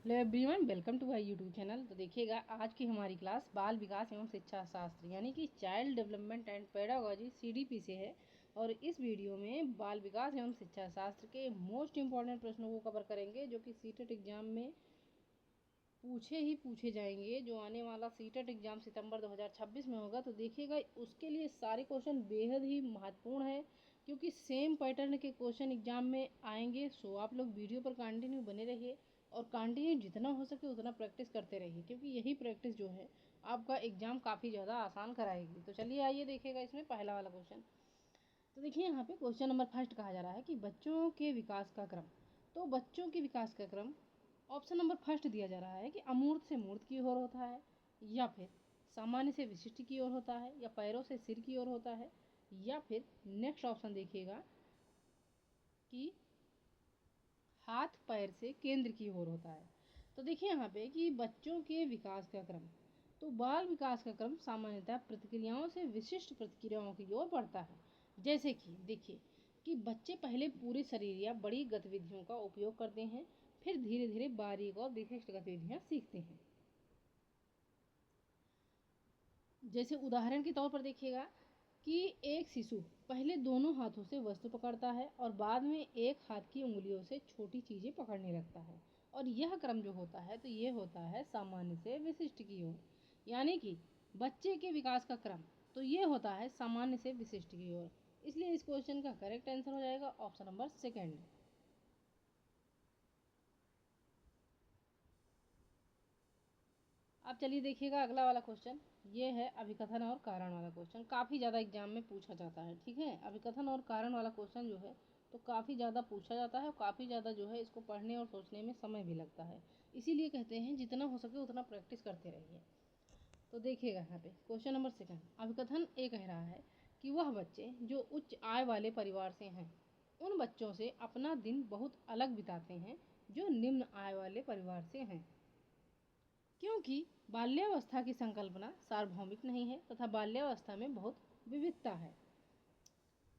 Hello everyone, welcome to my YouTube channel. तो देखिएगा, आज की हमारी क्लास बाल विकास एवं शिक्षा शास्त्र यानी कि child development and pedagogy CDP से है। और इस वीडियो में बाल विकास एवं शिक्षा शास्त्र के मोस्ट इम्पॉर्टेंट प्रश्नों को कवर करेंगे, जो कि सीटेट एग्जाम में पूछे जाएंगे। जो आने वाला सीटेट एग्जाम सितंबर 2026 में होगा। तो देखिएगा, उसके लिए सारे क्वेश्चन बेहद ही महत्वपूर्ण है, क्योंकि सेम पैटर्न के क्वेश्चन एग्जाम में आएंगे। सो आप लोग वीडियो पर कंटिन्यू बने रहिए और कंटिन्यू जितना हो सके उतना प्रैक्टिस करते रहिए, क्योंकि यही प्रैक्टिस जो है आपका एग्ज़ाम काफ़ी ज़्यादा आसान कराएगी। तो चलिए आइए देखिएगा इसमें पहला वाला क्वेश्चन। तो देखिए, यहाँ पे क्वेश्चन नंबर फर्स्ट कहा जा रहा है कि बच्चों के विकास का क्रम। तो बच्चों के विकास का क्रम ऑप्शन नंबर फर्स्ट दिया जा रहा है कि अमूर्त से मूर्त की ओर होता है, या फिर सामान्य से विशिष्ट की ओर होता है, या पैरों से सिर की ओर होता है, या फिर नेक्स्ट ऑप्शन देखिएगा कि हाथ पैर से केंद्र की ओर होता है। तो देखिए यहाँ पे कि बच्चों के विकास का क्रम, तो बाल विकास का क्रम सामान्यतः प्रतिक्रियाओं से विशिष्ट प्रतिक्रियाओं की ओर बढ़ता है। जैसे कि देखिए कि बच्चे पहले पूरे शरीर या बड़ी गतिविधियों का उपयोग करते हैं, फिर धीरे धीरे बारीक और विशिष्ट गतिविधियां सीखते हैं। जैसे उदाहरण के तौर पर देखिएगा कि एक शिशु पहले दोनों हाथों से वस्तु पकड़ता है और बाद में एक हाथ की उंगलियों से छोटी चीज़ें पकड़ने लगता है। और यह क्रम जो होता है, तो ये होता है सामान्य से विशिष्ट की ओर। यानी कि बच्चे के विकास का क्रम तो ये होता है सामान्य से विशिष्ट की ओर। इसलिए इस क्वेश्चन का करेक्ट आंसर हो जाएगा ऑप्शन नंबर सेकेंड। अब चलिए देखिएगा अगला वाला क्वेश्चन। ये है अभिकथन और कारण वाला क्वेश्चन। काफ़ी ज़्यादा एग्जाम में पूछा जाता है। ठीक है, अभिकथन और कारण वाला क्वेश्चन जो है तो काफ़ी ज़्यादा पूछा जाता है, और काफ़ी ज़्यादा जो है इसको पढ़ने और सोचने में समय भी लगता है। इसीलिए कहते हैं जितना हो सके उतना प्रैक्टिस करते रहिए। तो देखिएगा यहाँ पे क्वेश्चन नंबर सेकंड। अभिकथन ए कह रहा है कि वह बच्चे जो उच्च आय वाले परिवार से हैं उन बच्चों से अपना दिन बहुत अलग बिताते हैं जो निम्न आय वाले परिवार से हैं, क्योंकि बाल्यावस्था की संकल्पना सार्वभौमिक नहीं है तथा बाल्यावस्था में बहुत विविधता है।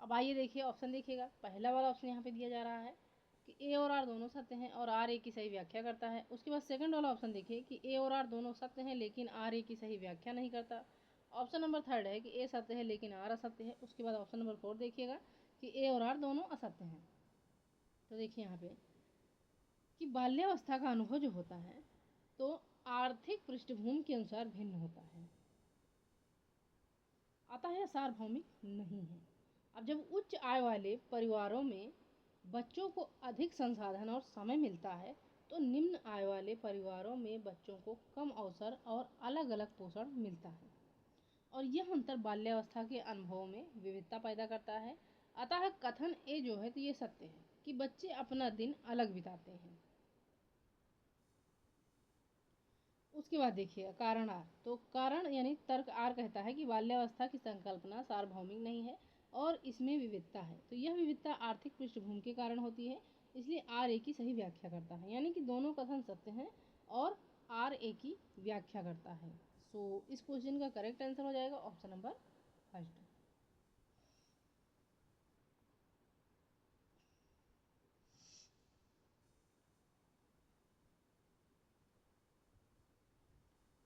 अब आइए देखिए ऑप्शन देखिएगा। पहला वाला ऑप्शन यहाँ पे दिया जा रहा है कि ए और आर दोनों सत्य हैं और आर ए की सही व्याख्या करता है। उसके बाद सेकंड वाला ऑप्शन देखिए कि ए और आर दोनों सत्य हैं लेकिन आर ए की सही व्याख्या नहीं करता। ऑप्शन नंबर थर्ड है कि ए सत्य है लेकिन आर असत्य है। उसके बाद ऑप्शन नंबर फोर देखिएगा कि ए और आर दोनों असत्य हैं। तो देखिए यहाँ पे कि बाल्यावस्था का अनुभव जो होता है तो आर्थिक पृष्ठभूमि के अनुसार भिन्न होता है, अतः यह सार्वभौमिक नहीं है। अब जब उच्च आय वाले परिवारों में बच्चों को अधिक संसाधन और समय मिलता है, तो निम्न आय वाले परिवारों में बच्चों को कम अवसर और अलग अलग पोषण मिलता है, और यह अंतर बाल्यावस्था के अनुभव में विविधता पैदा करता है। अतः कथन ए जो है तो ये सत्य है कि बच्चे अपना दिन अलग बिताते हैं। उसके बाद देखिए कारण आर। तो कारण यानी तर्क आर कहता है कि बाल्यावस्था की संकल्पना सार्वभौमिक नहीं है और इसमें विविधता है। तो यह विविधता आर्थिक पृष्ठभूमि के कारण होती है, इसलिए आर ए की सही व्याख्या करता है। यानी कि दोनों कथन सत्य हैं और आर ए की व्याख्या करता है। सो इस क्वेश्चन का करेक्ट आंसर हो जाएगा ऑप्शन नंबर फर्स्ट।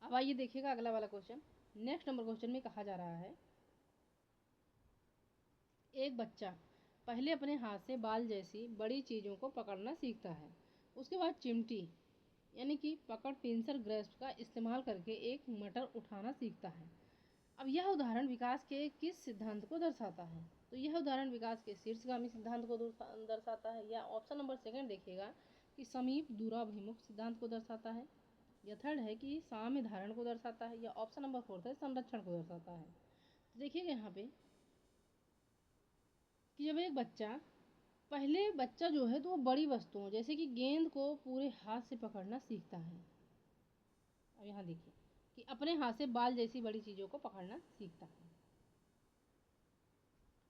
अब आइए देखिएगा अगला वाला क्वेश्चन। नेक्स्ट नंबर क्वेश्चन में कहा जा रहा है एक बच्चा पहले अपने हाथ से बाल जैसी बड़ी चीज़ों को पकड़ना सीखता है। उसके बाद चिमटी यानी कि पकड़ पिंसर ग्रेस्प का इस्तेमाल करके एक मटर उठाना सीखता है। अब यह उदाहरण विकास के किस सिद्धांत को दर्शाता है? तो यह उदाहरण विकास के शीर्षगामी सिद्धांत को दर्शाता है, या ऑप्शन नंबर सेकंड देखिएगा कि समीप दूराभिमुख सिद्धांत को दर्शाता है, या थर्ड है कि साम्य धारण को दर्शाता है, या ऑप्शन नंबर फोर्थ है संरक्षण को दर्शाता है। तो देखिएगा यहाँ पे कि जब एक बच्चा पहले बच्चा जो है तो वो बड़ी वस्तुओं जैसे कि गेंद को पूरे हाथ से पकड़ना सीखता है। अब यहाँ देखिए कि अपने हाथ से बाल जैसी बड़ी चीज़ों को पकड़ना सीखता है,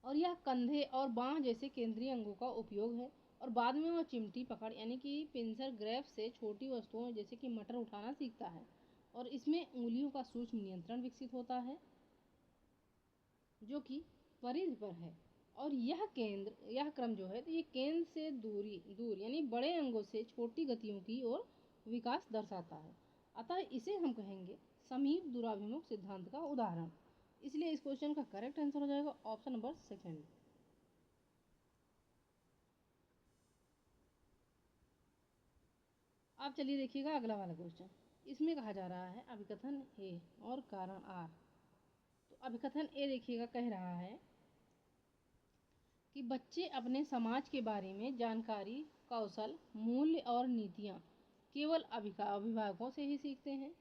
और यह कंधे और बाँह जैसे केंद्रीय अंगों का उपयोग है। और बाद में वह चिमटी पकड़ यानी कि पिंसर ग्रैप से छोटी वस्तुओं जैसे कि मटर उठाना सीखता है, और इसमें उंगलियों का सूक्ष्म नियंत्रण विकसित होता है जो कि परिधि पर है। और यह क्रम जो है तो ये केंद्र से दूर यानी बड़े अंगों से छोटी गतियों की ओर विकास दर्शाता है। अतः इसे हम कहेंगे समीप दूराभिमुख सिद्धांत का उदाहरण। इसलिए इस क्वेश्चन का करेक्ट आंसर हो जाएगा ऑप्शन नंबर सेकेंड। अब चलिए देखिएगा अगला वाला क्वेश्चन। इसमें कहा जा रहा है अभिकथन ए और कारण आर। तो अभिकथन ए देखिएगा कह रहा है कि बच्चे अपने समाज के बारे में जानकारी, कौशल, मूल्य और नीतियाँ केवल अभिभावकों से ही सीखते हैं।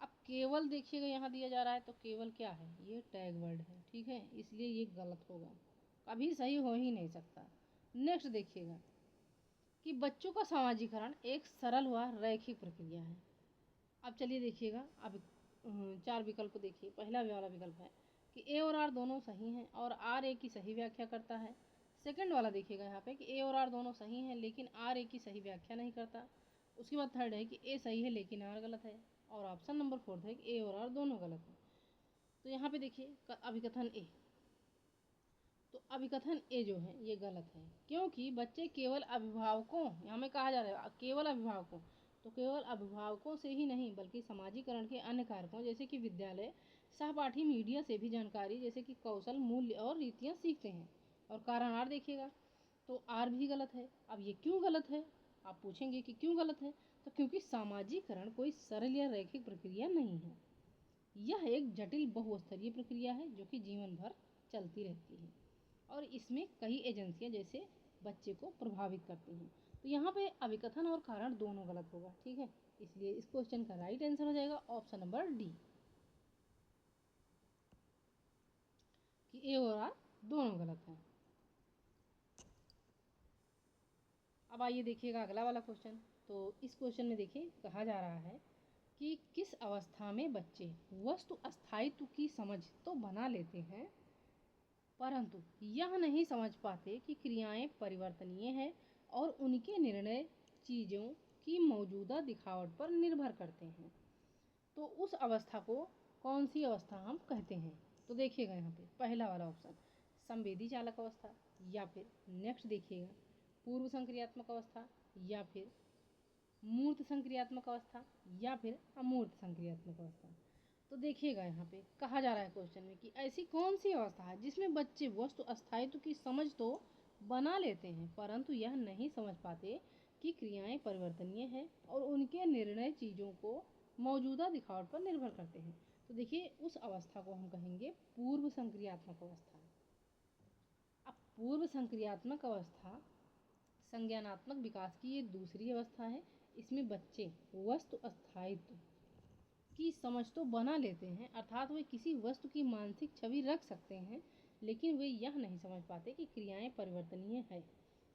अब केवल देखिएगा यहाँ दिया जा रहा है, तो केवल क्या है, ये टैग वर्ड है, ठीक है, इसलिए ये गलत होगा, कभी सही हो ही नहीं सकता। नेक्स्ट देखिएगा कि बच्चों का सामाजिकरण एक सरल व रैखिक प्रक्रिया है। अब चलिए देखिएगा, अब 4 विकल्प देखिए। पहला वाला विकल्प है कि ए और आर दोनों सही हैं और आर ए की सही व्याख्या करता है। सेकंड वाला देखिएगा यहाँ पे कि ए और आर दोनों सही हैं लेकिन आर ए की सही व्याख्या नहीं करता। उसके बाद थर्ड है कि ए सही है लेकिन आर गलत है। और ऑप्शन नंबर फोर्थ है कि ए और आर दोनों गलत हैं। तो यहाँ पे देखिए अभिकथन ए, तो अभिकथन ए जो है ये गलत है, क्योंकि बच्चे केवल अभिभावकों, यहाँ में कहा जा रहा है केवल अभिभावकों, तो केवल अभिभावकों से ही नहीं बल्कि समाजीकरण के अन्य कारकों जैसे कि विद्यालय, सहपाठी, मीडिया से भी जानकारी जैसे कि कौशल, मूल्य और रीतियाँ सीखते हैं। और कारण आर देखिएगा तो आर भी गलत है। अब ये क्यों गलत है, आप पूछेंगे कि क्यों गलत है, तो क्योंकि सामाजीकरण कोई सरल या रैखिक प्रक्रिया नहीं है। यह एक जटिल बहुस्तरीय प्रक्रिया है जो कि जीवन भर चलती रहती है और इसमें कई एजेंसियां जैसे बच्चे को प्रभावित करती हैं। तो यहाँ पे अभिकथन और कारण दोनों गलत होगा, ठीक है, इसलिए इस क्वेश्चन का राइट आंसर हो जाएगा ऑप्शन नंबर डी, कि ए और आर दोनों गलत हैं। अब आइए देखिएगा अगला वाला क्वेश्चन। तो इस क्वेश्चन में देखिए कहा जा रहा है कि किस अवस्था में बच्चे वस्तु अस्थायित्व की समझ तो बना लेते हैं परंतु यह नहीं समझ पाते कि क्रियाएं परिवर्तनीय हैं और उनके निर्णय चीज़ों की मौजूदा दिखावट पर निर्भर करते हैं। तो उस अवस्था को कौन सी अवस्था हम कहते हैं, तो देखिएगा यहाँ पे पहला वाला ऑप्शन संवेदी चालक अवस्था, या फिर नेक्स्ट देखिएगा पूर्व संक्रियात्मक अवस्था, या फिर मूर्त संक्रियात्मक अवस्था, या फिर अमूर्त संक्रियात्मक अवस्था। तो देखिएगा यहाँ पे कहा जा रहा है क्वेश्चन में कि ऐसी कौन सी अवस्था है जिसमें बच्चे वस्तु अस्थायित्व की समझ तो बना लेते हैं परंतु यह नहीं समझ पाते कि क्रियाएं परिवर्तनीय हैं और उनके निर्णय चीज़ों को मौजूदा दिखावट पर निर्भर करते हैं। तो देखिए उस अवस्था को हम कहेंगे पूर्व संक्रियात्मक अवस्था। अब पूर्व संक्रियात्मक अवस्था संज्ञानात्मक विकास की ये दूसरी अवस्था है। इसमें बच्चे वस्तु अस्थायित्व की समझ तो बना लेते हैं, अर्थात वे किसी वस्तु की मानसिक छवि रख सकते हैं लेकिन वे यह नहीं समझ पाते कि क्रियाएं परिवर्तनीय है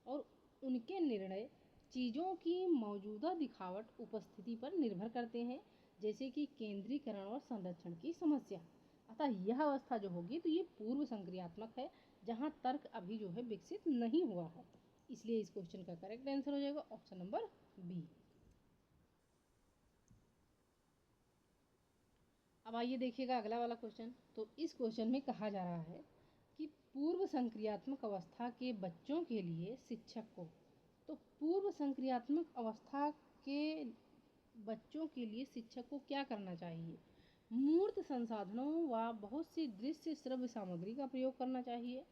और उनके निर्णय चीज़ों की मौजूदा दिखावट उपस्थिति पर निर्भर करते हैं जैसे कि केंद्रीकरण और संरक्षण की समस्या। अतः यह अवस्था जो होगी तो ये पूर्व संक्रियात्मक है जहाँ तर्क अभी जो है विकसित नहीं हुआ है, इसलिए इस क्वेश्चन का करेक्ट आंसर हो जाएगा ऑप्शन नंबर बी। अब आइए देखिएगा अगला वाला क्वेश्चन। तो इस क्वेश्चन में कहा जा रहा है कि पूर्व संक्रियात्मक अवस्था के बच्चों के लिए शिक्षक को, तो पूर्व संक्रियात्मक अवस्था के बच्चों के लिए शिक्षक को क्या करना चाहिए, मूर्त संसाधनों व बहुत सी दृश्य श्रव्य सामग्री का प्रयोग करना चाहिए,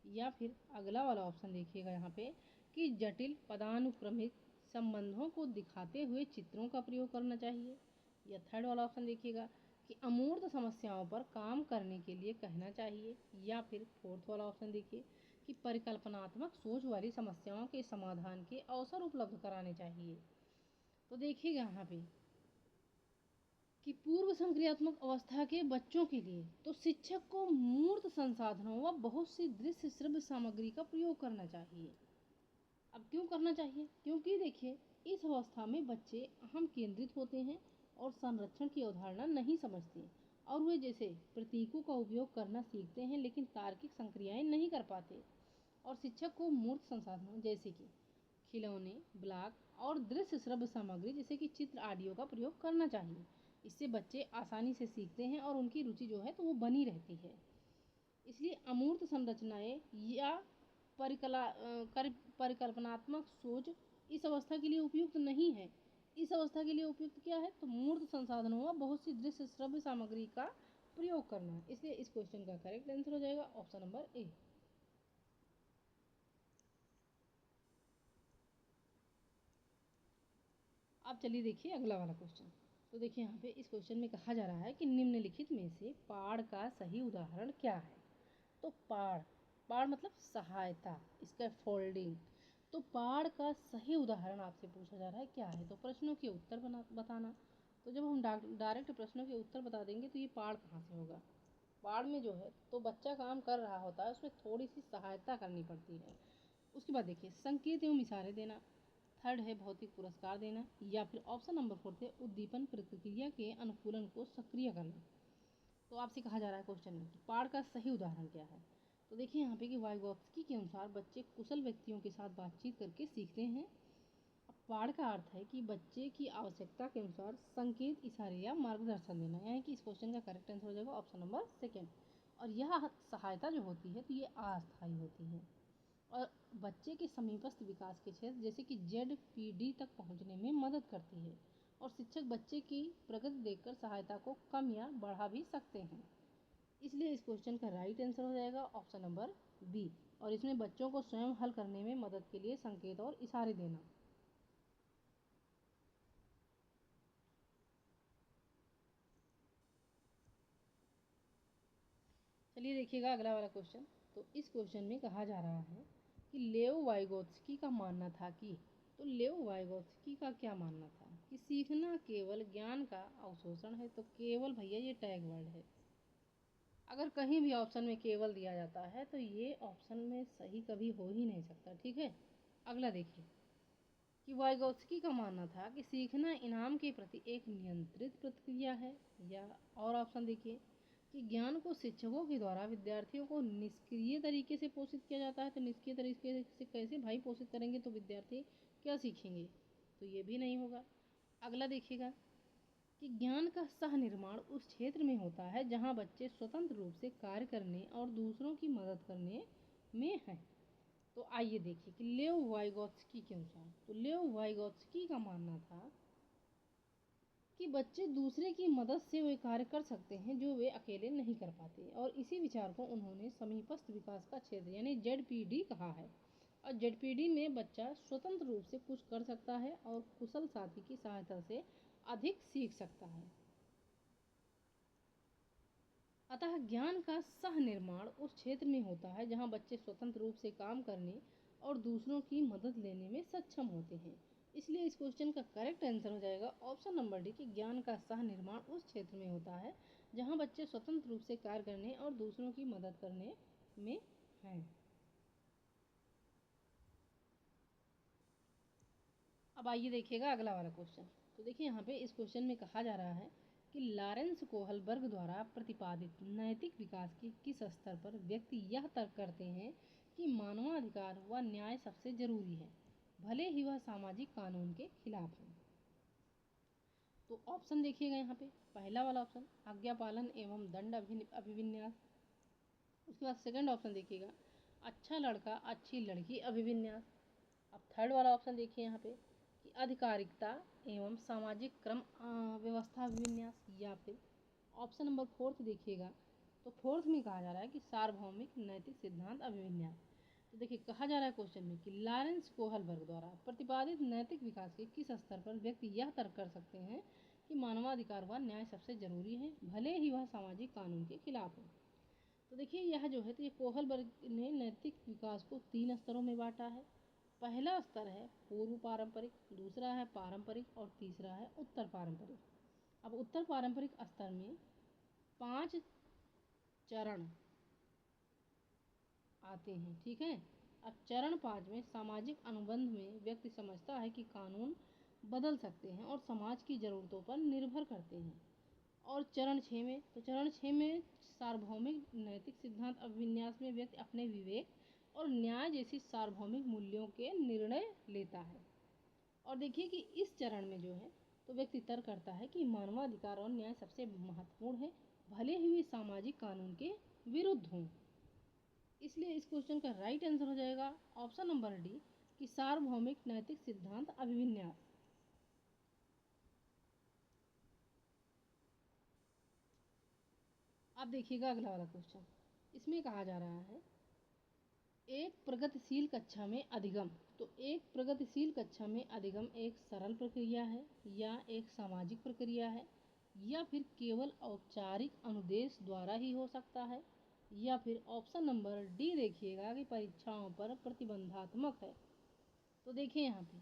या फिर अगला वाला ऑप्शन देखिएगा यहाँ पे कि जटिल पदानुक्रमिक संबंधों को दिखाते हुए चित्रों का प्रयोग करना चाहिए, या थर्ड वाला ऑप्शन देखिएगा कि अमूर्त समस्याओं पर काम करने के लिए कहना चाहिए, या फिर फोर्थ वाला ऑप्शन देखिए कि परिकल्पनात्मक सोच वाली समस्याओं के समाधान के अवसर उपलब्ध कराने चाहिए। तो देखिएगा यहाँ पे कि पूर्व संक्रियात्मक अवस्था के बच्चों के लिए तो शिक्षक को मूर्त संसाधनों व बहुत सी दृश्य श्रव्य सामग्री का प्रयोग करना चाहिए। अब क्यों करना चाहिए, क्योंकि देखिए इस अवस्था में बच्चे अहम केंद्रित होते हैं और संरक्षण की अवधारणा नहीं समझते और वे जैसे प्रतीकों का उपयोग करना सीखते हैं लेकिन तार्किक संक्रियाएं नहीं कर पाते। और शिक्षक को मूर्त संसाधनों जैसे कि खिलौने, ब्लॉक और दृश्य श्रव्य सामग्री जैसे कि चित्र आदियों का प्रयोग करना चाहिए। इससे बच्चे आसानी से सीखते हैं और उनकी रुचि जो है तो वो बनी रहती है। इसलिए अमूर्त संरचनाएं या परिकल्पनात्मक सोच इस अवस्था के लिए उपयुक्त नहीं है। इस अवस्था के लिए उपयुक्त क्या है? तो मूर्त संसाधनों व बहुत सी दृश्य श्रव्य सामग्री का प्रयोग करना। इसलिए इस क्वेश्चन का करेक्ट आंसर हो जाएगा ऑप्शन नंबर ए। अब चलिए देखिए अगला वाला क्वेश्चन। तो देखिए यहाँ पे इस क्वेश्चन में कहा जा रहा है कि निम्नलिखित में से पाड़ का सही उदाहरण क्या है? तो पाड़, पाड़ मतलब सहायता, इसका फोल्डिंग। तो पाड़ का सही उदाहरण आपसे पूछा जा रहा है क्या है? तो प्रश्नों के उत्तर बताना। तो जब हम डायरेक्ट प्रश्नों के उत्तर बता देंगे तो ये पाड़ कहाँ से होगा? पाड़ में जो है तो बच्चा काम कर रहा होता है, उसमें थोड़ी सी सहायता करनी पड़ती है। उसके बाद देखिए संकेत एवं इशारे देना, थर्ड है भौतिक पुरस्कार देना, या फिर ऑप्शन नंबर 4 है उद्दीपन प्रतिक्रिया के अनुकूलन को सक्रिय करना। तो आपसे कहा जा रहा है क्वेश्चन में कि पाड़ का सही उदाहरण क्या है? तो देखिए यहाँ पे कि वाइगोत्स्की के अनुसार बच्चे कुशल व्यक्तियों के साथ बातचीत करके सीखते हैं। अब पाड़ का अर्थ है कि बच्चे की आवश्यकता के अनुसार संकेत, इशारे या मार्गदर्शन देना, यानी कि इस क्वेश्चन का करेक्ट आंसर हो जाएगा ऑप्शन नंबर सेकेंड। और यह सहायता जो होती है तो ये अस्थायी होती है और बच्चे के समीपस्थ विकास के क्षेत्र जैसे कि ZPD तक पहुंचने में मदद करती है। और शिक्षक बच्चे की प्रगति देखकर सहायता को कम या बढ़ा भी सकते हैं। इसलिए इस क्वेश्चन का राइट आंसर हो जाएगा ऑप्शन नंबर बी। और इसमें बच्चों को स्वयं हल करने में मदद के लिए संकेत और इशारे देना। चलिए देखिएगा अगला वाला क्वेश्चन। तो इस क्वेश्चन में कहा जा रहा है कि लेव वाइगोत्स्की का मानना था कि, तो लेव वाइगोत्स्की का क्या मानना था कि सीखना केवल ज्ञान का अवशोषण है? तो केवल भैया ये टैग वर्ड है। अगर कहीं भी ऑप्शन में केवल दिया जाता है तो ये ऑप्शन में सही कभी हो ही नहीं सकता, ठीक है। अगला देखिए कि वाइगोत्स्की का मानना था कि सीखना इनाम के प्रति एक नियंत्रित प्रतिक्रिया है, या और ऑप्शन देखिए कि ज्ञान को शिक्षकों के द्वारा विद्यार्थियों को निष्क्रिय तरीके से पोषित किया जाता है। तो निष्क्रिय तरीके से कैसे भाई पोषित करेंगे तो विद्यार्थी क्या सीखेंगे? तो ये भी नहीं होगा। अगला देखिएगा कि ज्ञान का सह निर्माण उस क्षेत्र में होता है जहाँ बच्चे स्वतंत्र रूप से कार्य करने और दूसरों की मदद करने में हैं। तो आइए देखिए कि लेव वाइगोत्स्की के अनुसार, तो लेव वाइगोत्स्की का मानना था कि बच्चे दूसरे की मदद से वे कार्य कर सकते हैं जो वे अकेले नहीं कर पाते। और इसी विचार को उन्होंने समीपस्थ विकास का क्षेत्र यानी ZPD कहा है। और ZPD में बच्चा स्वतंत्र रूप से कुछ कर सकता है और कुशल साथी की सहायता से अधिक सीख सकता है। अतः ज्ञान का सह निर्माण उस क्षेत्र में होता है जहाँ बच्चे स्वतंत्र रूप से काम करने और दूसरों की मदद लेने में सक्षम होते हैं। इसलिए इस क्वेश्चन का करेक्ट आंसर हो जाएगा ऑप्शन नंबर डी कि ज्ञान का सह निर्माण उस क्षेत्र में होता है जहाँ बच्चे स्वतंत्र रूप से कार्य करने और दूसरों की मदद करने में हैं। अब आइए देखिएगा अगला वाला क्वेश्चन। तो देखिए यहाँ पे इस क्वेश्चन में कहा जा रहा है कि लॉरेंस कोहलबर्ग द्वारा प्रतिपादित नैतिक विकास के किस स्तर पर व्यक्ति यह तर्क करते हैं कि मानवाधिकार व न्याय सबसे जरूरी है, भले ही वह सामाजिक कानून के खिलाफ हो। तो ऑप्शन देखिएगा यहाँ पे, पहला वाला ऑप्शन आज्ञा पालन एवं दंड अभिविन्यास। उसके बाद सेकंड ऑप्शन देखिएगा अच्छा लड़का अच्छी लड़की अभिविन्यास। अब थर्ड वाला ऑप्शन देखिए यहाँ पे कि आधिकारिकता एवं सामाजिक क्रम व्यवस्था विन्यास, या फिर ऑप्शन नंबर फोर्थ देखिएगा। तो फोर्थ में कहा जा रहा है कि सार्वभौमिक नैतिक सिद्धांत अभिविन्यास। तो देखिए कहा जा रहा है क्वेश्चन में कि लॉरेंस कोहलबर्ग द्वारा प्रतिपादित नैतिक विकास के किस स्तर पर व्यक्ति यह तर्क कर सकते हैं कि मानवाधिकार व न्याय सबसे जरूरी है, भले ही वह सामाजिक कानून के खिलाफ हो। तो देखिए यह जो है तो ये कोहलबर्ग ने नैतिक विकास को 3 स्तरों में बांटा है। पहला स्तर है पूर्व पारंपरिक, दूसरा है पारंपरिक और तीसरा है उत्तर पारंपरिक। अब उत्तर पारंपरिक स्तर में 5 चरण आते हैं, ठीक है। अब चरण 5 में सामाजिक अनुबंध में व्यक्ति समझता है कि कानून बदल सकते हैं और समाज की ज़रूरतों पर निर्भर करते हैं। और चरण 6 में, तो चरण 6 में सार्वभौमिक नैतिक सिद्धांत अभिविन्यास में व्यक्ति अपने विवेक और न्याय जैसी सार्वभौमिक मूल्यों के निर्णय लेता है। और देखिए कि इस चरण में जो है तो व्यक्ति तर्क करता है कि मानवाधिकार और न्याय सबसे महत्वपूर्ण है, भले ही वे सामाजिक कानून के विरुद्ध हों। इसलिए इस क्वेश्चन का राइट आंसर हो जाएगा ऑप्शन नंबर डी कि सार्वभौमिक नैतिक सिद्धांत अभिविन्यास। अब देखिएगा अगला वाला क्वेश्चन। इसमें कहा जा रहा है एक प्रगतिशील कक्षा में अधिगम। तो एक प्रगतिशील कक्षा में अधिगम एक सरल प्रक्रिया है या एक सामाजिक प्रक्रिया है या फिर केवल औपचारिक अनुदेश द्वारा ही हो सकता है, या फिर ऑप्शन नंबर डी देखिएगा कि परीक्षाओं पर प्रतिबंधात्मक है। तो देखिए यहाँ पे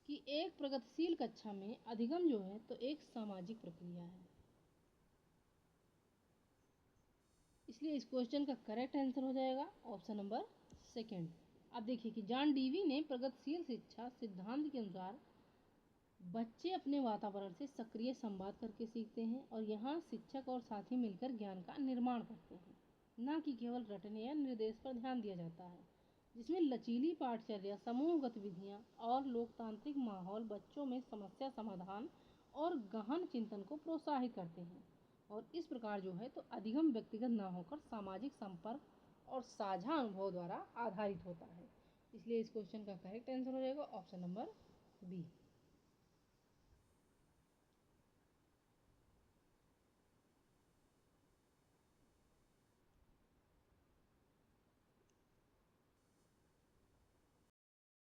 कि एक प्रगतिशील कक्षा में अधिगम जो है तो एक सामाजिक प्रक्रिया है, इसलिए इस क्वेश्चन का करेक्ट आंसर हो जाएगा ऑप्शन नंबर सेकंड। अब देखिए कि जॉन डीवी ने प्रगतिशील शिक्षा सिद्धांत के अनुसार बच्चे अपने वातावरण से सक्रिय संवाद करके सीखते हैं और यहाँ शिक्षक और साथी मिलकर ज्ञान का निर्माण करते हैं, न कि केवल रटने या निर्देश पर ध्यान दिया जाता है, जिसमें लचीली पाठचर्या, समूह गतिविधियाँ और लोकतांत्रिक माहौल बच्चों में समस्या समाधान और गहन चिंतन को प्रोत्साहित करते हैं। और इस प्रकार जो है तो अधिगम व्यक्तिगत न होकर सामाजिक संपर्क और साझा अनुभव द्वारा आधारित होता है, इसलिए इस क्वेश्चन का करेक्ट आंसर हो जाएगा ऑप्शन नंबर बी।